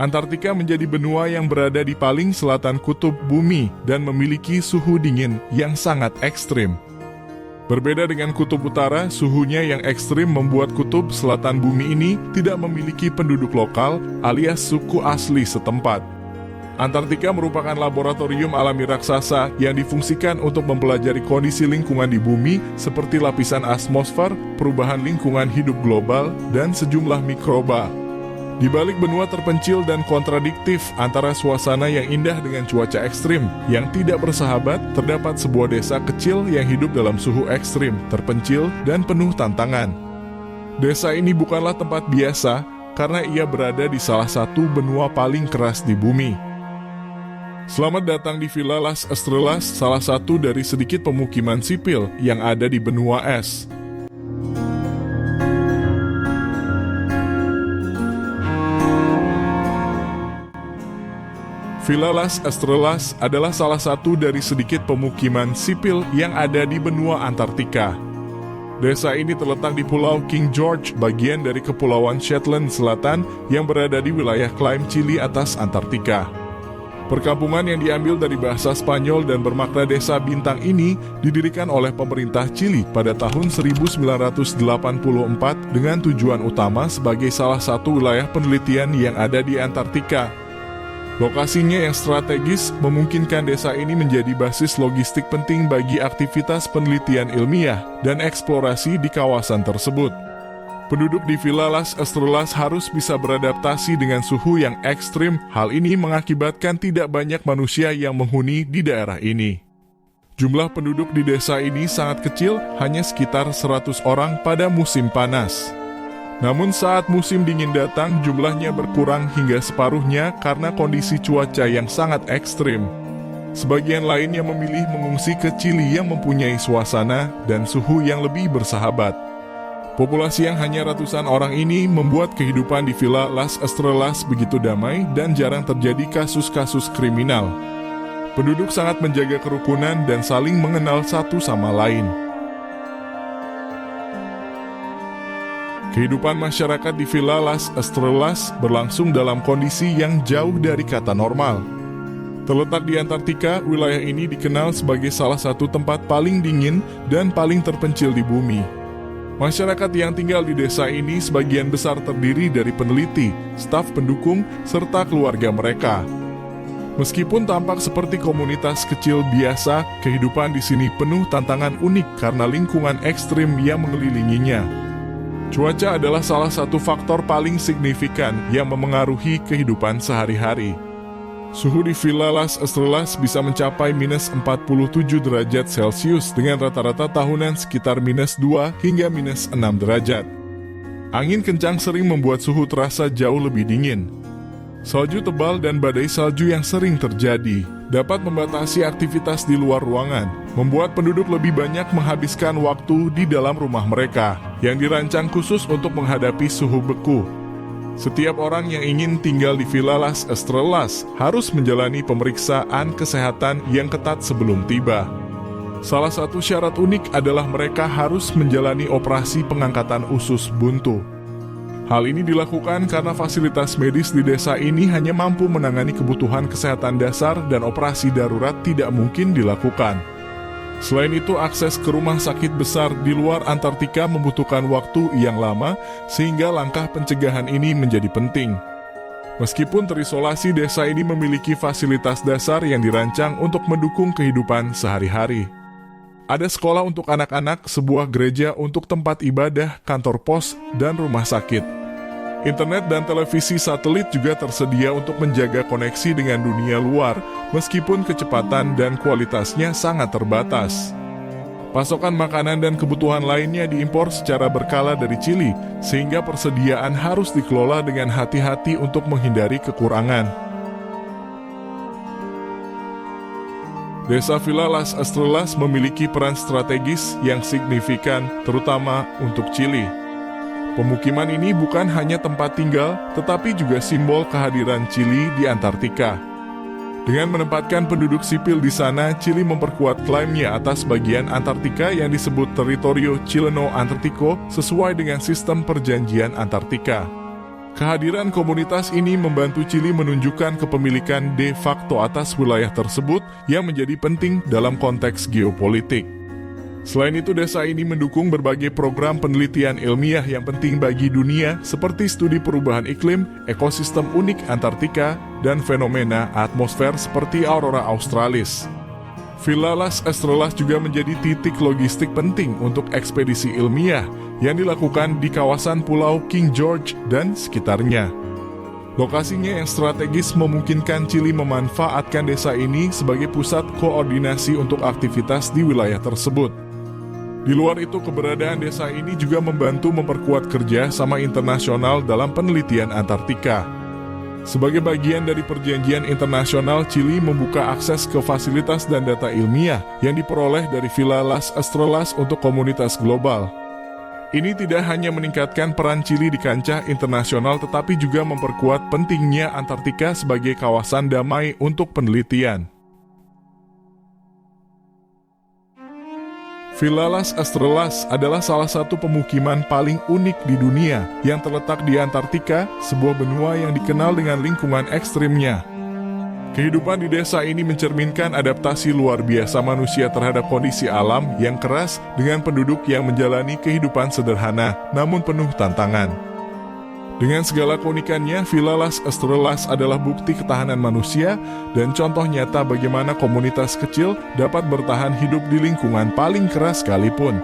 Antartika menjadi benua yang berada di paling selatan kutub bumi dan memiliki suhu dingin yang sangat ekstrim. Berbeda dengan kutub utara, suhunya yang ekstrim membuat kutub selatan bumi ini tidak memiliki penduduk lokal alias suku asli setempat. Antartika merupakan laboratorium alami raksasa yang difungsikan untuk mempelajari kondisi lingkungan di bumi seperti lapisan atmosfer, perubahan lingkungan hidup global, dan sejumlah mikroba. Di balik benua terpencil dan kontradiktif antara suasana yang indah dengan cuaca ekstrim yang tidak bersahabat, terdapat sebuah desa kecil yang hidup dalam suhu ekstrim, terpencil, dan penuh tantangan. Desa ini bukanlah tempat biasa karena ia berada di salah satu benua paling keras di bumi. Selamat datang di Villa Las Estrellas, salah satu dari sedikit pemukiman sipil yang ada di benua es. Villa Las Estrellas adalah salah satu dari sedikit pemukiman sipil yang ada di benua Antartika. Desa ini terletak di Pulau King George, bagian dari Kepulauan Shetland Selatan yang berada di wilayah klaim Chili atas Antartika. Perkampungan yang diambil dari bahasa Spanyol dan bermakna desa bintang ini didirikan oleh pemerintah Chili pada tahun 1984 dengan tujuan utama sebagai salah satu wilayah penelitian yang ada di Antartika. Lokasinya yang strategis memungkinkan desa ini menjadi basis logistik penting bagi aktivitas penelitian ilmiah dan eksplorasi di kawasan tersebut. Penduduk di Villa Las Estrellas harus bisa beradaptasi dengan suhu yang ekstrim. Hal ini mengakibatkan tidak banyak manusia yang menghuni di daerah ini. Jumlah penduduk di desa ini sangat kecil, hanya sekitar 100 orang pada musim panas. Namun saat musim dingin datang, jumlahnya berkurang hingga separuhnya karena kondisi cuaca yang sangat ekstrim. Sebagian lainnya memilih mengungsi ke Chili yang mempunyai suasana dan suhu yang lebih bersahabat. Populasi yang hanya ratusan orang ini membuat kehidupan di Villa Las Estrellas begitu damai dan jarang terjadi kasus-kasus kriminal. Penduduk sangat menjaga kerukunan dan saling mengenal satu sama lain. Kehidupan masyarakat di Villa Las Estrellas berlangsung dalam kondisi yang jauh dari kata normal. Terletak di Antartika, wilayah ini dikenal sebagai salah satu tempat paling dingin dan paling terpencil di bumi. Masyarakat yang tinggal di desa ini sebagian besar terdiri dari peneliti, staf pendukung, serta keluarga mereka. Meskipun tampak seperti komunitas kecil biasa, kehidupan di sini penuh tantangan unik karena lingkungan ekstrim yang mengelilinginya. Cuaca adalah salah satu faktor paling signifikan yang memengaruhi kehidupan sehari-hari. Suhu di Villa Las Estrellas bisa mencapai minus 47 derajat Celcius dengan rata-rata tahunan sekitar minus 2 hingga minus 6 derajat. Angin kencang sering membuat suhu terasa jauh lebih dingin. Salju tebal dan badai salju yang sering terjadi dapat membatasi aktivitas di luar ruangan, membuat penduduk lebih banyak menghabiskan waktu di dalam rumah mereka, yang dirancang khusus untuk menghadapi suhu beku. Setiap orang yang ingin tinggal di Villa Las Estrellas harus menjalani pemeriksaan kesehatan yang ketat sebelum tiba. Salah satu syarat unik adalah mereka harus menjalani operasi pengangkatan usus buntu. Hal ini dilakukan karena fasilitas medis di desa ini hanya mampu menangani kebutuhan kesehatan dasar dan operasi darurat tidak mungkin dilakukan. Selain itu, akses ke rumah sakit besar di luar Antartika membutuhkan waktu yang lama, sehingga langkah pencegahan ini menjadi penting. Meskipun terisolasi, desa ini memiliki fasilitas dasar yang dirancang untuk mendukung kehidupan sehari-hari. Ada sekolah untuk anak-anak, sebuah gereja untuk tempat ibadah, kantor pos, dan rumah sakit. Internet dan televisi satelit juga tersedia untuk menjaga koneksi dengan dunia luar, meskipun kecepatan dan kualitasnya sangat terbatas. Pasokan makanan dan kebutuhan lainnya diimpor secara berkala dari Chili, sehingga persediaan harus dikelola dengan hati-hati untuk menghindari kekurangan. Desa Villa Las Estrellas memiliki peran strategis yang signifikan, terutama untuk Chili. Pemukiman ini bukan hanya tempat tinggal, tetapi juga simbol kehadiran Chili di Antartika. Dengan menempatkan penduduk sipil di sana, Chili memperkuat klaimnya atas bagian Antartika yang disebut Territorio Chileno Antártico sesuai dengan sistem perjanjian Antartika. Kehadiran komunitas ini membantu Chili menunjukkan kepemilikan de facto atas wilayah tersebut yang menjadi penting dalam konteks geopolitik. Selain itu, desa ini mendukung berbagai program penelitian ilmiah yang penting bagi dunia seperti studi perubahan iklim, ekosistem unik Antartika, dan fenomena atmosfer seperti aurora australis. Villa Las Estrellas juga menjadi titik logistik penting untuk ekspedisi ilmiah yang dilakukan di kawasan Pulau King George dan sekitarnya. Lokasinya yang strategis memungkinkan Chili memanfaatkan desa ini sebagai pusat koordinasi untuk aktivitas di wilayah tersebut. Di luar itu, keberadaan desa ini juga membantu memperkuat kerja sama internasional dalam penelitian Antartika. Sebagai bagian dari perjanjian internasional, Chili membuka akses ke fasilitas dan data ilmiah yang diperoleh dari Villa Las Estrellas untuk komunitas global. Ini tidak hanya meningkatkan peran Chili di kancah internasional, tetapi juga memperkuat pentingnya Antartika sebagai kawasan damai untuk penelitian. Villa Las Estrellas adalah salah satu pemukiman paling unik di dunia yang terletak di Antartika, sebuah benua yang dikenal dengan lingkungan ekstrimnya. Kehidupan di desa ini mencerminkan adaptasi luar biasa manusia terhadap kondisi alam yang keras dengan penduduk yang menjalani kehidupan sederhana namun penuh tantangan. Dengan segala keunikannya, Villa Las Estrellas adalah bukti ketahanan manusia dan contoh nyata bagaimana komunitas kecil dapat bertahan hidup di lingkungan paling keras sekalipun.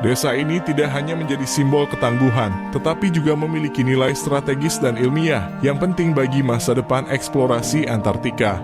Desa ini tidak hanya menjadi simbol ketangguhan, tetapi juga memiliki nilai strategis dan ilmiah yang penting bagi masa depan eksplorasi Antartika.